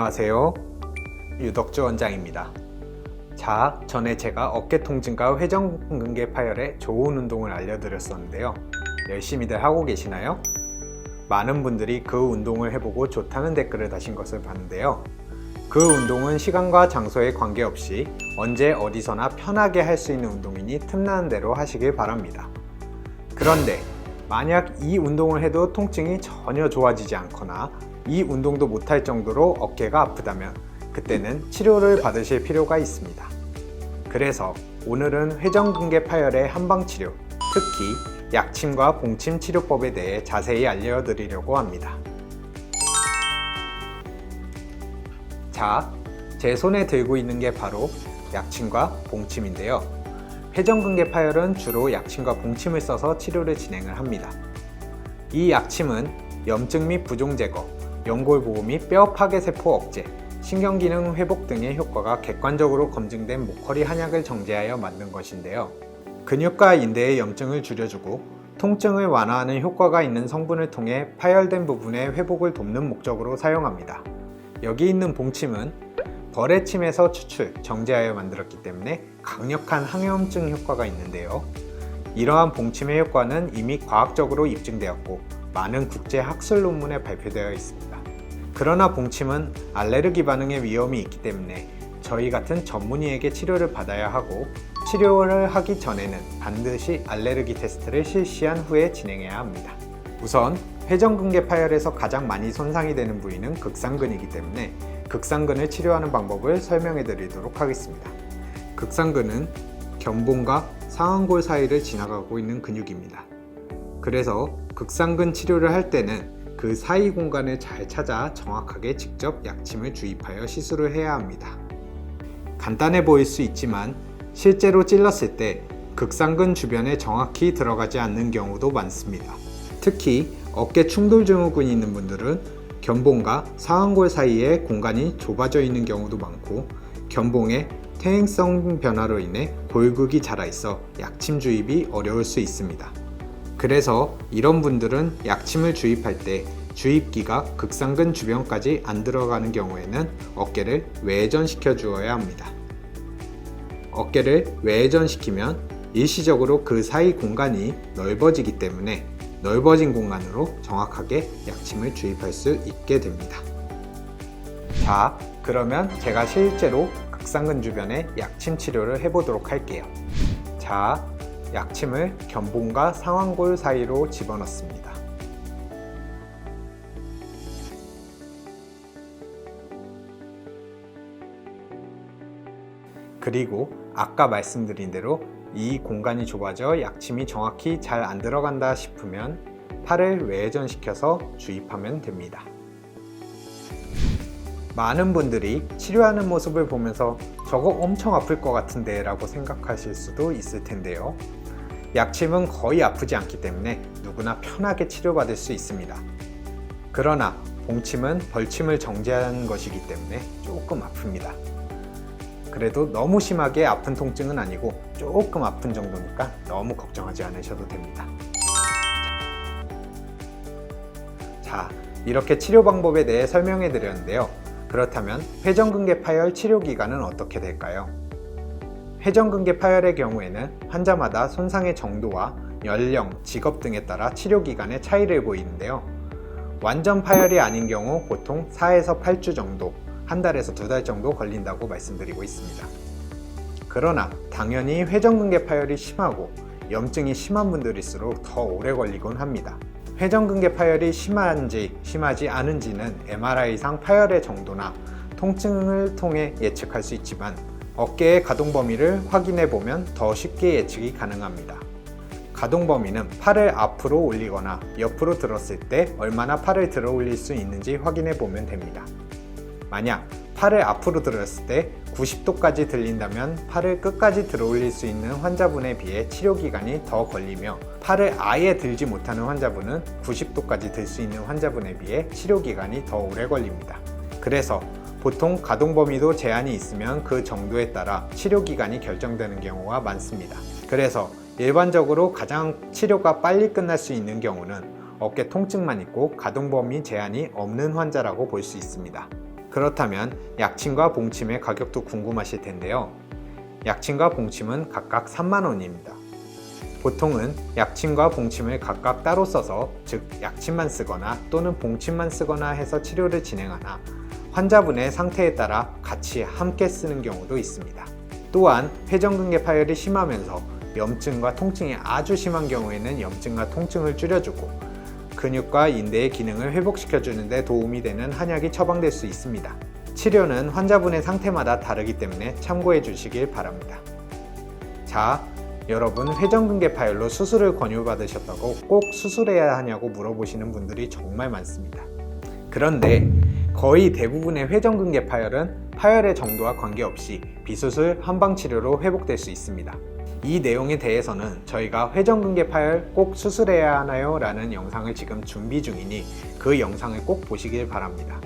안녕하세요. 유덕주 원장입니다. 자, 전에 제가 어깨 통증과 회전근개 파열에 좋은 운동을 알려드렸었는데요. 열심히들 하고 계시나요? 많은 분들이 그 운동을 해보고 좋다는 댓글을 다신 것을 봤는데요. 그 운동은 시간과 장소에 관계없이 언제 어디서나 편하게 할 수 있는 운동이니 틈나는 대로 하시길 바랍니다. 그런데 만약 이 운동을 해도 통증이 전혀 좋아지지 않거나 이 운동도 못할 정도로 어깨가 아프다면 그때는 치료를 받으실 필요가 있습니다. 그래서 오늘은 회전근개 파열의 한방치료, 특히 약침과 봉침 치료법에 대해 자세히 알려드리려고 합니다. 자, 제 손에 들고 있는 게 바로 약침과 봉침인데요. 회전근개 파열은 주로 약침과 봉침을 써서 치료를 진행을 합니다. 이 약침은 염증 및 부종 제거, 연골 보호 및 뼈 파괴 세포 억제, 신경기능 회복 등의 효과가 객관적으로 검증된 목허리 한약을 정제하여 만든 것인데요. 근육과 인대의 염증을 줄여주고 통증을 완화하는 효과가 있는 성분을 통해 파열된 부분의 회복을 돕는 목적으로 사용합니다. 여기 있는 봉침은 벌의침에서 추출, 정제하여 만들었기 때문에 강력한 항염증 효과가 있는데요. 이러한 봉침의 효과는 이미 과학적으로 입증되었고 많은 국제 학술 논문에 발표되어 있습니다. 그러나 봉침은 알레르기 반응의 위험이 있기 때문에 저희 같은 전문의에게 치료를 받아야 하고 치료를 하기 전에는 반드시 알레르기 테스트를 실시한 후에 진행해야 합니다. 우선 회전근개 파열에서 가장 많이 손상이 되는 부위는 극상근이기 때문에 극상근을 치료하는 방법을 설명해 드리도록 하겠습니다. 극상근은 견봉과 상완골 사이를 지나가고 있는 근육입니다. 그래서 극상근 치료를 할 때는 그 사이 공간을 잘 찾아 정확하게 직접 약침을 주입하여 시술을 해야 합니다. 간단해 보일 수 있지만 실제로 찔렀을 때 극상근 주변에 정확히 들어가지 않는 경우도 많습니다. 특히 어깨 충돌 증후군이 있는 분들은 견봉과 상완골 사이에 공간이 좁아져 있는 경우도 많고 견봉의 퇴행성 변화로 인해 골극이 자라 있어 약침 주입이 어려울 수 있습니다. 그래서 이런 분들은 약침을 주입할 때 주입기가 극상근 주변까지 안 들어가는 경우에는 어깨를 외전시켜 주어야 합니다. 어깨를 외전시키면 일시적으로 그 사이 공간이 넓어지기 때문에 넓어진 공간으로 정확하게 약침을 주입할 수 있게 됩니다. 자, 그러면 제가 실제로 극상근 주변에 약침 치료를 해보도록 할게요. 자, 약침을 견봉과 상완골 사이로 집어넣습니다. 그리고 아까 말씀드린 대로 이 공간이 좁아져 약침이 정확히 잘 안 들어간다 싶으면 팔을 외전시켜서 주입하면 됩니다. 많은 분들이 치료하는 모습을 보면서 저거 엄청 아플 것 같은데 라고 생각하실 수도 있을 텐데요. 약침은 거의 아프지 않기 때문에 누구나 편하게 치료받을 수 있습니다. 그러나 봉침은 벌침을 정제한 것이기 때문에 조금 아픕니다. 그래도 너무 심하게 아픈 통증은 아니고 조금 아픈 정도니까 너무 걱정하지 않으셔도 됩니다. 자, 이렇게 치료 방법에 대해 설명해 드렸는데요. 그렇다면 회전근개 파열 치료 기간은 어떻게 될까요? 회전근개 파열의 경우에는 환자마다 손상의 정도와 연령, 직업 등에 따라 치료 기간의 차이를 보이는데요. 완전 파열이 아닌 경우 보통 4에서 8주 정도, 한 달에서 2달 정도 걸린다고 말씀드리고 있습니다. 그러나 당연히 회전근개 파열이 심하고 염증이 심한 분들일수록 더 오래 걸리곤 합니다. 회전근개 파열이 심한지 심하지 않은지는 MRI상 파열의 정도나 통증을 통해 예측할 수 있지만 어깨의 가동 범위를 확인해 보면 더 쉽게 예측이 가능합니다. 가동 범위는 팔을 앞으로 올리거나 옆으로 들었을 때 얼마나 팔을 들어 올릴 수 있는지 확인해 보면 됩니다. 만약 팔을 앞으로 들었을 때 90도까지 들린다면 팔을 끝까지 들어 올릴 수 있는 환자분에 비해 치료 기간이 더 걸리며 팔을 아예 들지 못하는 환자분은 90도까지 들 수 있는 환자분에 비해 치료 기간이 더 오래 걸립니다. 그래서 보통 가동 범위도 제한이 있으면 그 정도에 따라 치료 기간이 결정되는 경우가 많습니다. 그래서 일반적으로 가장 치료가 빨리 끝날 수 있는 경우는 어깨 통증만 있고 가동 범위 제한이 없는 환자라고 볼 수 있습니다. 그렇다면 약침과 봉침의 가격도 궁금하실 텐데요. 약침과 봉침은 각각 3만원입니다. 보통은 약침과 봉침을 각각 따로 써서, 즉 약침만 쓰거나 또는 봉침만 쓰거나 해서 치료를 진행하나 환자분의 상태에 따라 같이 함께 쓰는 경우도 있습니다. 또한 회전근개 파열이 심하면서 염증과 통증이 아주 심한 경우에는 염증과 통증을 줄여주고 근육과 인대의 기능을 회복시켜주는 데 도움이 되는 한약이 처방될 수 있습니다. 치료는 환자분의 상태마다 다르기 때문에 참고해 주시길 바랍니다. 자, 여러분, 회전근개 파열로 수술을 권유받으셨다고 꼭 수술해야 하냐고 물어보시는 분들이 정말 많습니다. 그런데 거의 대부분의 회전근개 파열은 파열의 정도와 관계없이 비수술 한방치료로 회복될 수 있습니다. 이 내용에 대해서는 저희가 회전근개 파열 꼭 수술해야 하나요? 라는 영상을 지금 준비 중이니 그 영상을 꼭 보시길 바랍니다.